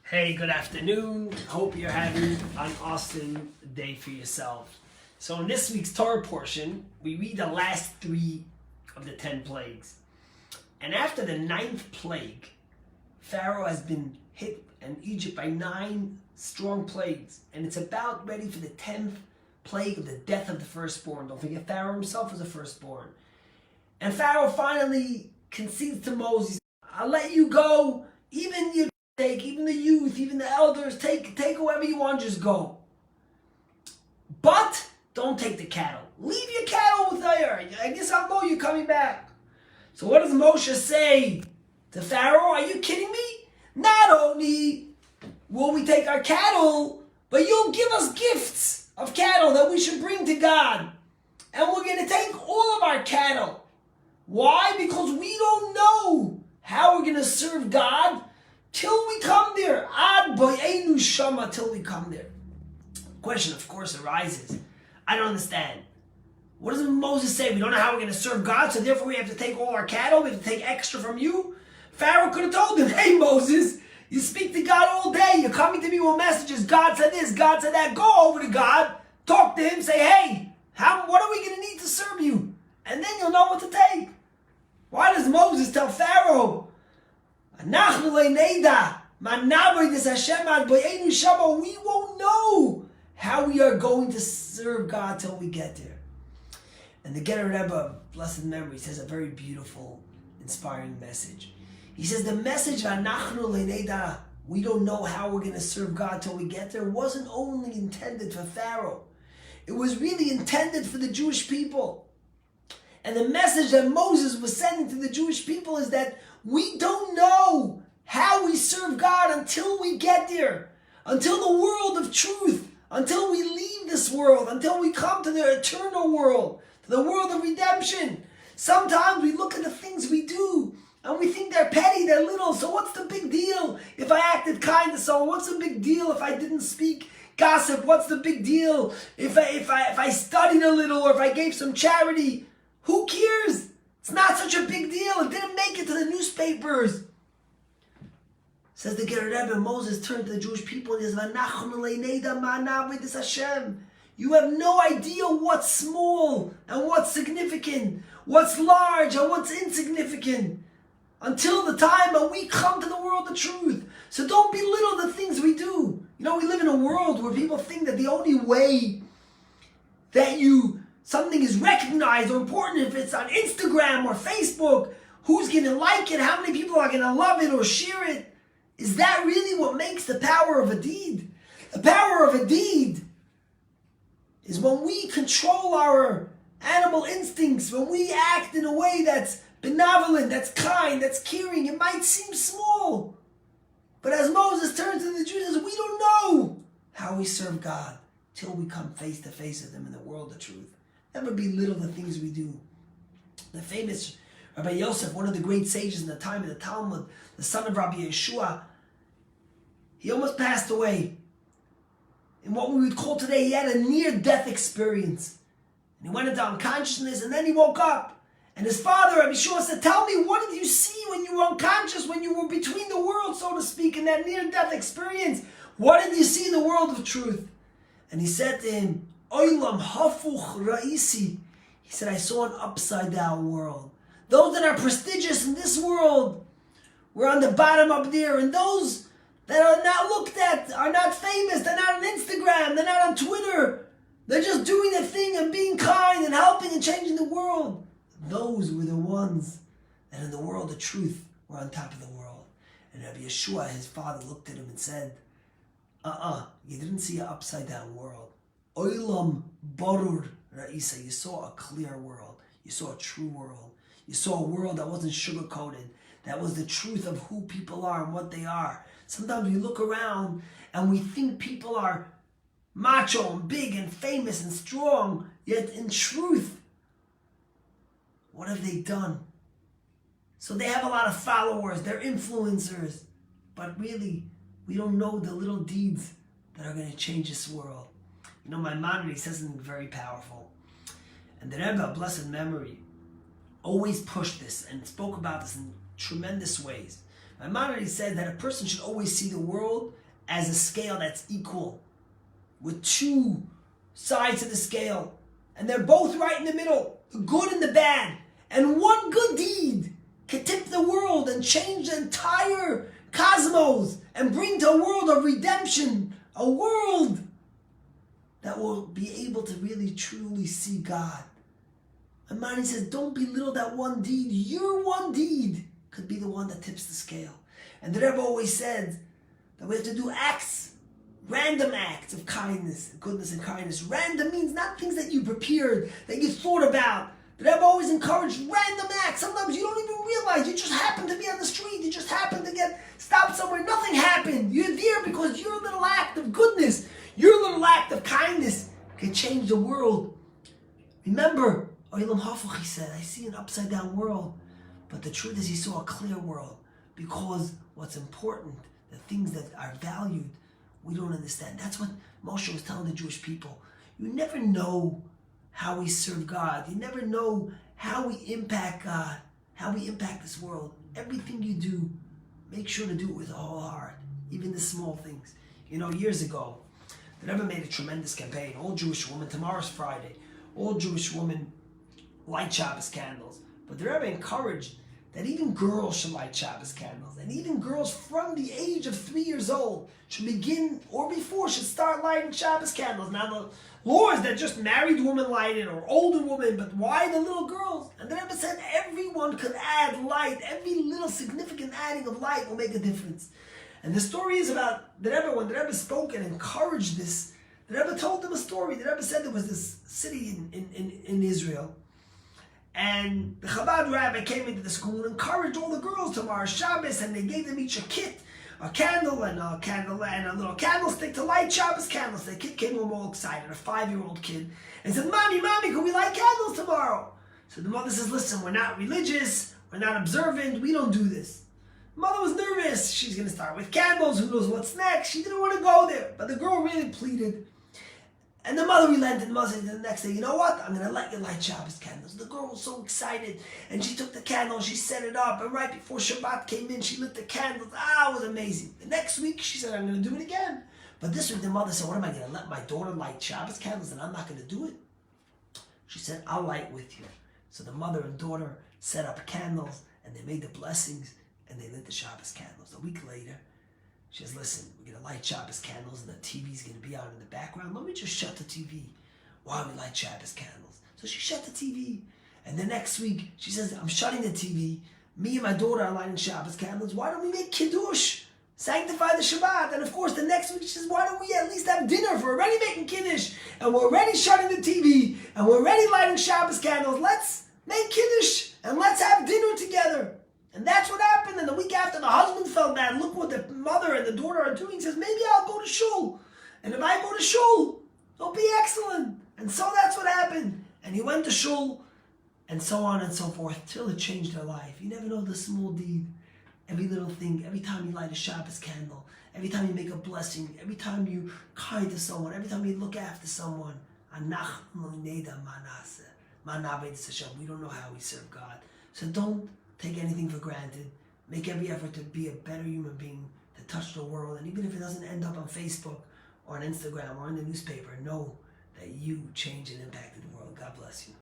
Hey, good afternoon. Hope you're having an awesome day for yourself. So in this week's Torah portion, we read the last 3 of the 10 plagues. And after the 9th plague, Pharaoh has been hit in Egypt by 9 strong plagues. And it's about ready for the 10th plague of the death of the firstborn. Don't forget, Pharaoh himself was a firstborn. And Pharaoh finally concedes to Moses, I'll let you go, even the youth, even the elders, take whoever you want, just go. But don't take the cattle. Leave your cattle with there. I guess I'll know you're coming back. So what does Moshe say to Pharaoh? Are you kidding me? Not only will we take our cattle, but you'll give us gifts of cattle that we should bring to God. And we're going to take all of our cattle. Why? Because we don't know how we're going to serve God till we come there. Ad bo'enu shama, till we come there. Question, of course, arises. I don't understand. What does Moses say? We don't know how we're going to serve God, so therefore we have to take all our cattle, we have to take extra from you? Pharaoh could have told him, hey Moses, you speak to God all day, you're coming to me with messages, God said this, God said that, go over to God, talk to him, say, hey, what are we going to need to serve you? And then you'll know what to take. Why does Moses tell Pharaoh, we won't know how we are going to serve God till we get there? And the Getter Rebbe of blessed memory says a very beautiful, inspiring message. He says the message we don't know how we're going to serve God till we get there wasn't only intended for Pharaoh. It was really intended for the Jewish people. And the message that Moses was sending to the Jewish people is that we don't know how we serve God until we get there, until the world of truth, until we leave this world, until we come to the eternal world, to the world of redemption. Sometimes we look at the things we do and we think they're petty, they're little. So what's the big deal if I acted kind to someone? What's the big deal if I didn't speak gossip? What's the big deal if I studied a little, or if I gave some charity? Who cares? It's not such a big deal. It didn't make it to the newspapers. Says the Getter Rebbe, Moses turned to the Jewish people and says, you have no idea what's small and what's significant, what's large and what's insignificant, until the time when we come to the world of truth. So don't belittle the things we do. You know, we live in a world where people think that the only way that something is recognized or important if it's on Instagram or Facebook, who's going to like it, how many people are going to love it or share it. Is that really what makes the power of a deed? The power of a deed is when we control our animal instincts, when we act in a way that's benevolent, that's kind, that's caring. It might seem small, but as Moses turns to the Jews, we don't know how we serve God till we come face to face with him in the world of truth. Never belittle the things we do. The famous Rabbi Yosef, one of the great sages in the time of the Talmud, the son of Rabbi Yeshua, he almost passed away. In what we would call today, he had a near-death experience. And he went into unconsciousness, and then he woke up. And his father, Rabbi Yeshua, said, tell me, what did you see when you were unconscious, when you were between the worlds, so to speak, in that near-death experience? What did you see in the world of truth? And he said to him, Oilam hafuch ra'isi. He said, I saw an upside-down world. Those that are prestigious in this world were on the bottom up there, and those that are not looked at, are not famous, they're not on Instagram, they're not on Twitter, they're just doing their thing and being kind and helping and changing the world. Those were the ones that in the world of truth were on top of the world. And Rabbi Yeshua, his father, looked at him and said, you didn't see an upside down world. Oilam barur ra'isa, you saw a clear world, you saw a true world. You saw a world that wasn't sugar-coated. That was the truth of who people are and what they are. Sometimes we look around and we think people are macho and big and famous and strong, yet in truth, what have they done? So they have a lot of followers, they're influencers, but really, we don't know the little deeds that are going to change this world. You know, my Maimonides says something very powerful. And the Rebbe, of blessed memory, always pushed this and spoke about this in tremendous ways. Maimonides said that a person should always see the world as a scale that's equal, with two sides of the scale, and they're both right in the middle, the good and the bad. And one good deed can tip the world and change the entire cosmos and bring to a world of redemption, a world that will be able to really truly see God. And Maimonides says, don't belittle that one deed. Your one deed could be the one that tips the scale. And the Rebbe always said that we have to do acts, random acts of kindness, goodness and kindness. Random means not things that you prepared, that you thought about. The Rebbe always encouraged random acts. Sometimes you don't even realize. You just happen to be on the street. You just happen to get stopped somewhere. Nothing happened. You're there because your little act of goodness, your little act of kindness can change the world. Remember, Olam Hafuch, he said, I see an upside down world. But the truth is he saw a clear world, because what's important, the things that are valued, we don't understand. That's what Moshe was telling the Jewish people. You never know how we serve God. You never know how we impact God, how we impact this world. Everything you do, make sure to do it with a whole heart, even the small things. You know, years ago, the Rebbe made a tremendous campaign. All Jewish women, tomorrow's Friday, all Jewish women light Shabbos candles. But the Rebbe encouraged that even girls should light Shabbos candles. And even girls from the age of 3 years old should begin, or before, should start lighting Shabbos candles. Now the law is that just married women light it, or older women, but why the little girls? And the Rebbe said everyone could add light. Every little significant adding of light will make a difference. And the story is about the Rebbe, when the Rebbe spoke and encouraged this, the Rebbe told them a story. The Rebbe said there was this city in Israel, and the Chabad rabbi came into the school and encouraged all the girls tomorrow Shabbos, and they gave them each a kit, a candle and a little candlestick to light Shabbos candles. The kid came home all excited, a 5-year-old kid, and said, Mommy, can we light candles tomorrow? So the mother says, listen, we're not religious, we're not observant, we don't do this. The mother was nervous. She's going to start with candles, who knows what's next. She didn't want to go there, but the girl really pleaded. And the mother relented. The mother said the next day, you know what? I'm going to let you light Shabbos candles. The girl was so excited. And she took the candle, she set it up. And right before Shabbat came in, she lit the candles. It was amazing. The next week, she said, I'm going to do it again. But this week, the mother said, what am I going to let my daughter light Shabbos candles and I'm not going to do it? She said, I'll light with you. So the mother and daughter set up candles and they made the blessings and they lit the Shabbos candles. A week later, she says, listen, we're going to light Shabbos candles and the TV's going to be on in the background. Let me just shut the TV while we light Shabbos candles. So she shut the TV. And the next week, she says, I'm shutting the TV. Me and my daughter are lighting Shabbos candles. Why don't we make Kiddush? Sanctify the Shabbat. And of course, the next week, she says, why don't we at least have dinner? If we're already making Kiddush and we're already shutting the TV and we're already lighting Shabbos candles, let's make Kiddush and let's have dinner together. And that's what happened. And the week after, the husband felt bad. Look what the mother and the daughter are doing. He says, maybe I'll go to shul. And if I go to shul, it'll be excellent. And so that's what happened. And he went to shul, and so on and so forth, till it changed their life. You never know the small deed, every little thing, every time you light a Shabbos candle, every time you make a blessing, every time you kind to someone, every time you look after someone. We don't know how we serve God. So don't take anything for granted. Make every effort to be a better human being, to touch the world. And even if it doesn't end up on Facebook or on Instagram or in the newspaper, know that you changed and impacted the world. God bless you.